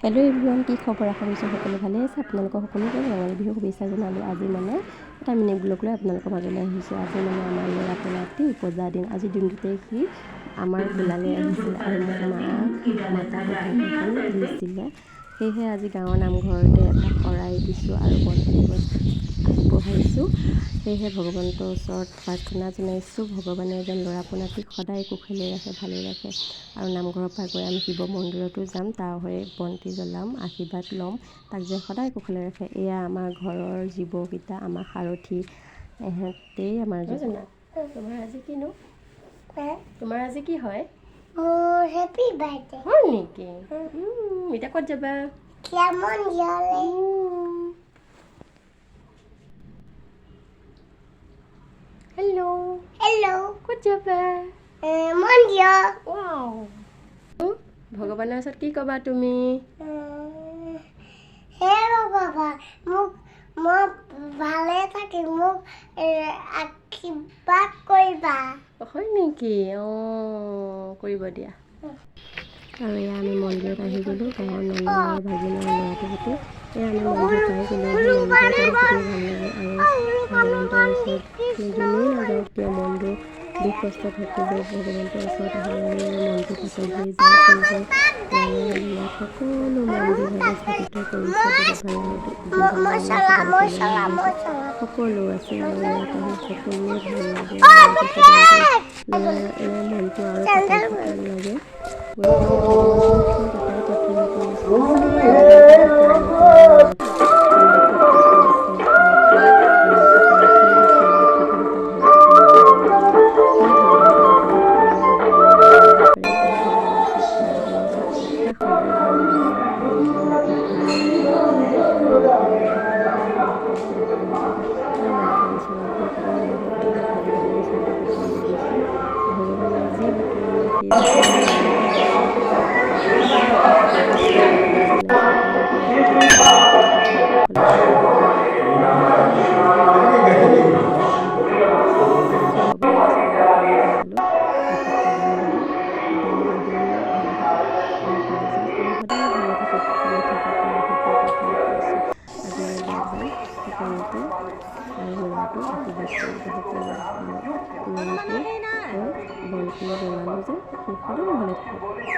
Hello' everyone, কি খবৰ? আশা কৰিছোঁ সকলো ভালে আছে। আপোনালোকৰ সকলোকে ৰঙালী বিহু শুভেচ্ছা জনালোঁ। আজি এটা মিনি ব্লগ লৈ আপোনালোকৰ মাজলৈ আহিছোঁ। আজি আমাৰ ল'ৰা পলাটি উপজা দিন। আজি দিনটোতে সি আমাৰ পোলালৈ আহিছিল আৰু মোক মাতা কথাকেইখন দিছিলে। সেয়েহে আজি গাঁৱৰ নামঘৰতে এটা শৰাই দিছোঁ আৰু বন্তি গছ আগবঢ়াইছোঁ। সেয়েহে ভগৱন্তৰ ওচৰত প্ৰাৰ্থনা জনাইছোঁ, ভগৱানে যেন ল'ৰা পোনাটিক সদায় কুশলে ৰাখে, ভালেই ৰাখে। আৰু নামঘৰৰ পৰা গৈ আমি শিৱ মন্দিৰতো যাম, তাৰ হৈ বন্তি জ্বলাম, আশীৰ্বাদ ল'ম, তাক যেন সদায় কুশলে ৰাখে। এয়া আমাৰ ঘৰৰ জীৱকেইটা, আমাৰ সাৰথি, এহেঁতেই আমাৰ জীৱ। তোমাৰ আজি কিনো? তোমাৰ আজি কি হয়? হেপী বাৰ্থডে হয় নেকি? এতিয়া ক'ত যাবা? হেল্ল' ক'ত যাবা? মন্দিৰ। ভগৱানৰ ওচৰত কি ক'বা তুমি? হে ভগৱান, মই ভালে থাকিম, মোক আশীৰ্বাদ কৰিবা। হয় নেকি? কৰিব দিয়া। আৰু এয়া আমি মন্দিৰত আহি গ'লোঁ, গাঁৱৰ ননন্দৰ ভাগিনৰ ল'ৰাটো গোটেই। এয়া আমি মন্দিৰ পাই গ'লোঁ। মন্দিৰত আহি খুবেই ভাল লাগে আৰু ভগৱন্তৰ ওচৰত যোনেই নাযাওক কিয় মনটো দুখ কষ্ট থাকিলেও ভগৱন্তৰ ওচৰত আহিলে মনটো পাতল হৈ যায়। সেয়েহে ইয়াত সকলো মন্দিৰভাৱে স্থাপিত কৰিছে, বহুত ভাল লাগে। সকলো আছে আৰু ইয়াত আহি সকলোৱে ভাল লাগে। মনটো আৰু পাতল লাগে। গতিকে ভগৱানক এটাই প্ৰাৰ্থনা কৰিছোঁ, ভগৱানে যি বাতৰি দিয়ে সেই সকলোকে আৰু ল'ৰাটো আশীৰ্বাদ কৰিব সকলো বন্তি জ্বলালোঁ যে সি সদায় ভালে থাকক।